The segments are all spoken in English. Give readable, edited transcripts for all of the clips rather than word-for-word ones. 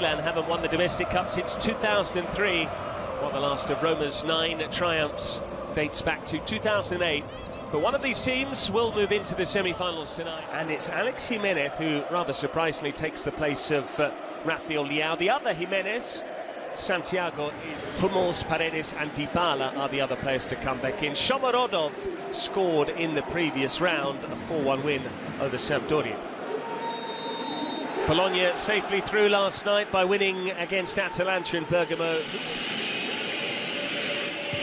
Milan haven't won the domestic cup since 2003, while the last of Roma's 9 triumphs dates back to 2008. But one of these teams will move into the semi-finals tonight, and it's Alex Jimenez who, rather surprisingly, takes the place of Rafael Leao. The other Jimenez, Santiago, is Hummels, Paredes and Dybala are the other players to come back in. Shomorodov scored in the previous round, a 4-1 win over Sampdoria. Bologna safely through last night by winning against Atalanta in Bergamo.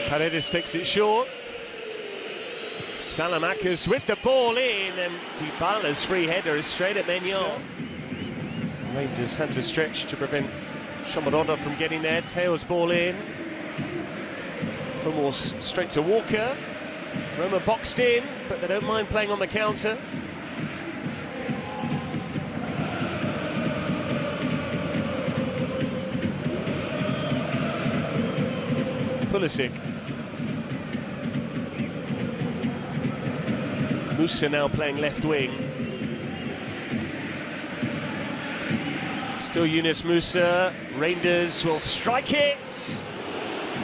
Paredes takes it short. Salamakers with the ball in, and Dybala's free header is straight at Maignan. Rangers had to stretch to prevent Shomorodov from getting there. Teo's ball in. Hummels straight to Walker. Roma boxed in, but they don't mind playing on the counter. Pulisic. Musa now playing left wing. Still Yunus Musa. Rangers will strike it.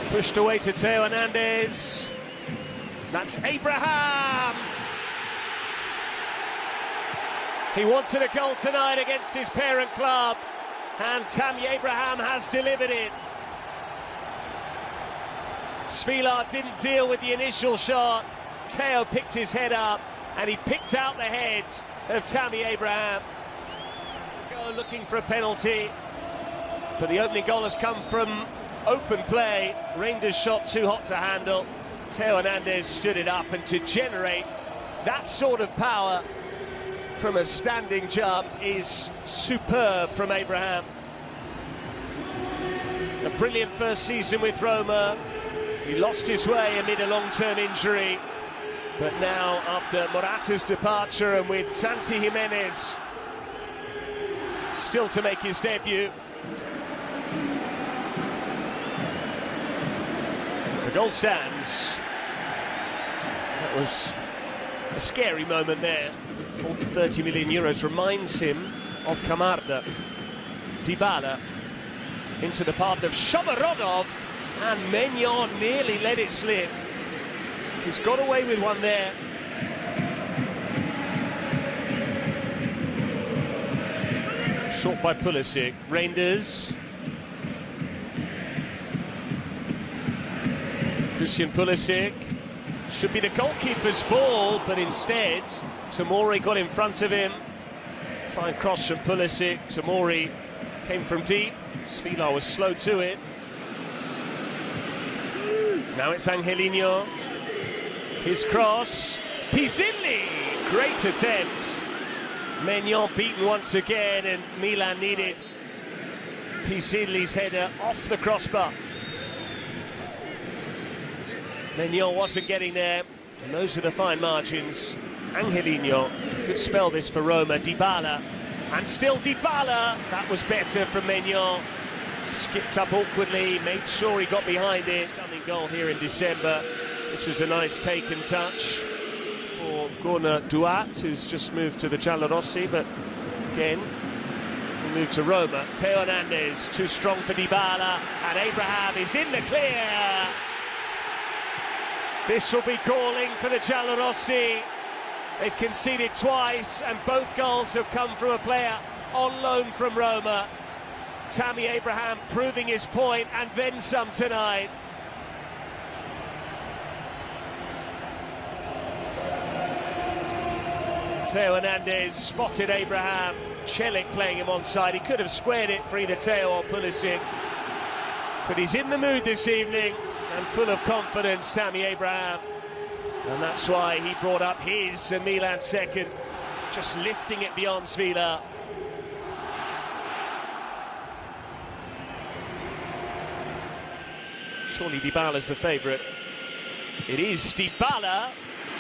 Pushed away to Theo Hernandez. That's Abraham. He wanted a goal tonight against his parent club, and Tammy Abraham has delivered it. Svilar didn't deal with the initial shot. Theo picked his head up, and he picked out the head of Tammy Abraham. Go looking for a penalty, but the opening goal has come from open play. Rangers shot too hot to handle. Theo Hernandez stood it up, and to generate that sort of power from a standing jump is superb from Abraham. A brilliant first season with Roma. He lost his way amid a long-term injury, but now, after Morata's departure and with Santi Jimenez still to make his debut, the goal stands. That was a scary moment there. More than 30 million euros reminds him of Camarda. Dybala into the path of Shomorodov, and Maignan nearly let it slip. He's got away with one there. Short by Pulisic. Rangers. Christian Pulisic. Should be the goalkeeper's ball, but instead Tomori got in front of him. Fine cross from Pulisic. Tomori came from deep. Svilar was slow to it. Now it's Angelino. His cross. Pisilli! Great attempt. Maignan beaten once again, and Milan needed Pisilli's header off the crossbar. Maignan wasn't getting there, and those are the fine margins. Angelino could spell this for Roma. Dybala, and still Dybala. That was better from Maignan. Skipped up awkwardly, made sure he got behind it. Stunning goal here in December. This was a nice taken touch for Gorna Duat, who's just moved to the Giallorossi, but again, he moved to Roma. Theo Hernandez, too strong for Dybala, and Abraham is in the clear. This will be galling for the Giallorossi. They've conceded twice, and both goals have come from a player on loan from Roma. Tammy Abraham proving his point, and then some tonight. Theo Hernandez spotted Abraham. Celik playing him onside. He could have squared it for either Theo or Pulisic. But he's in the mood this evening, and full of confidence, Tammy Abraham. And that's why he brought up his and Milan's second, just lifting it beyond Svilar. Surely Dybala's the favourite. It is Dybala,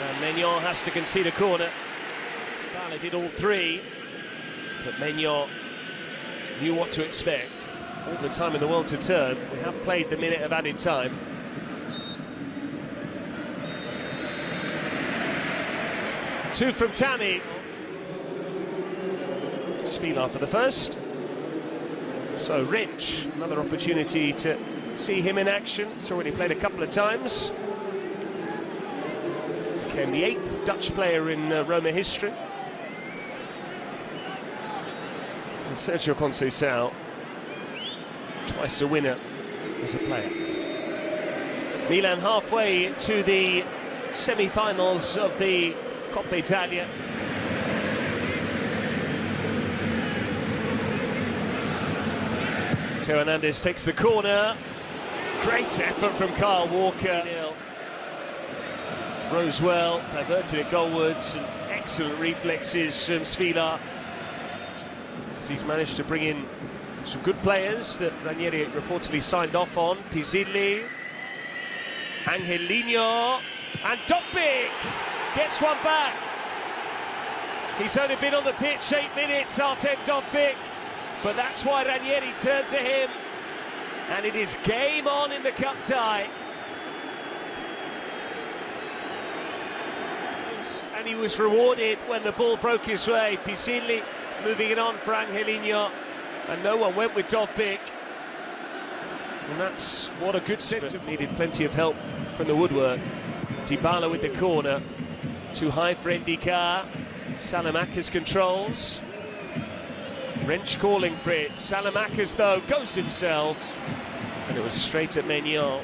and Maignan has to concede a corner. Dybala did all three, but Maignan knew what to expect. All the time in the world to turn. We have played the minute of added time. Two from Tammy. Svilar for the first. So Rich, another opportunity to see him in action. He's already played a couple of times. Became the 8th Dutch player in Roma history. And Sergio Conceição, twice a winner as a player. Milan halfway to the semi-finals of the Coppa Italia. Theo Hernandez takes the corner. Great effort from Kyle Walker. Rose well, diverted it goalwards, and excellent reflexes from Svila, because he's managed to bring in some good players that Ranieri reportedly signed off on. Pizzilli, Angelino, and Dovbyk gets one back. He's only been on the pitch 8 minutes, Artem Dovbyk, but that's why Ranieri turned to him, and it is game on in the cup tie. And he was rewarded when the ball broke his way. Pizzilli moving it on for Angelino, and no one went with Dovbyk. And that's what a good centre. Needed plenty of help from the woodwork. Dybala with the corner. Too high for Ndika. Salamakis controls. Wrench calling for it. Salamakis, though, goes himself. And it was straight at Maignan.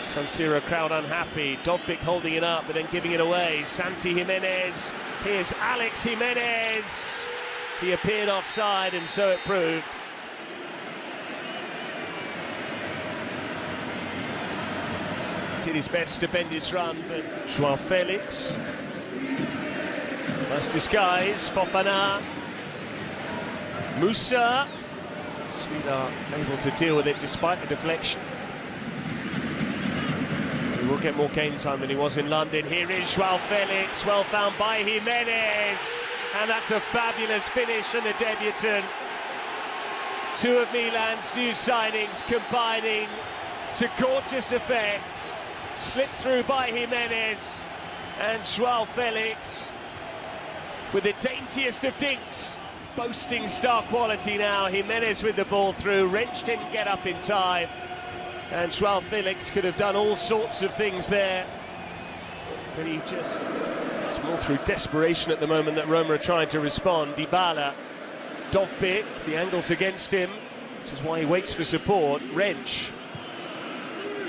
San Siro crowd unhappy. Dovbyk holding it up but then giving it away. Santi Jimenez. Here's Alex Jimenez. He appeared offside, and so it proved. Did his best to bend his run, but João Felix. Nice disguise. Fofana. Musa. Svila able to deal with it despite the deflection. He will get more game time than he was in London. Here is João Felix, well found by Jimenez, and that's a fabulous finish from the debutant. Two of Milan's new signings combining to gorgeous effect. Slipped through by Jimenez, and João Felix with the daintiest of dinks, boasting star quality now. Jimenez with the ball through. Wrench didn't get up in time, and João Felix could have done all sorts of things there, but he just... It's more through desperation at the moment that Roma are trying to respond. Dybala, Dovbyk, the angle's against him, which is why he waits for support. Wrench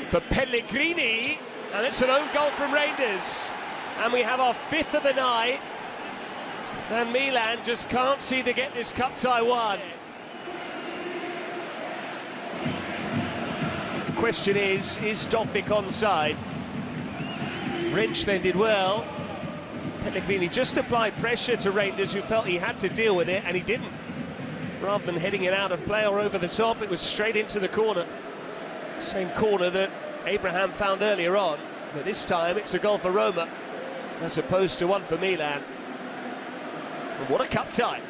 for Pellegrini, and it's an own goal from Rangers, and we have our 5th of the night, and Milan just can't seem to get this cup tie won. The question is Dovbyk onside? Wrench then did well. Pellegrini just applied pressure to Rangers, who felt he had to deal with it, and he didn't. Rather than heading it out of play or over the top, it was straight into the corner. Same corner that Abraham found earlier on, but this time it's a goal for Roma as opposed to one for Milan. And what a cup tie.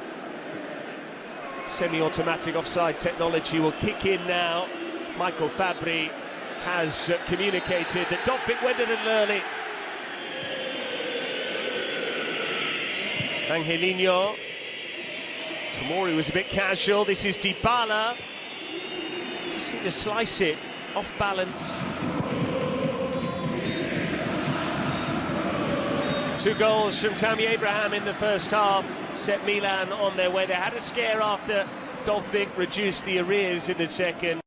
Semi-automatic offside technology will kick in now. Michael Fabri has communicated that Dovbyk went in early. Angelino. Tomori was a bit casual. This is Dybala. Just seemed to slice it off balance. 2 goals from Tammy Abraham in the first half set Milan on their way. They had a scare after Dovbyk reduced the arrears in the second.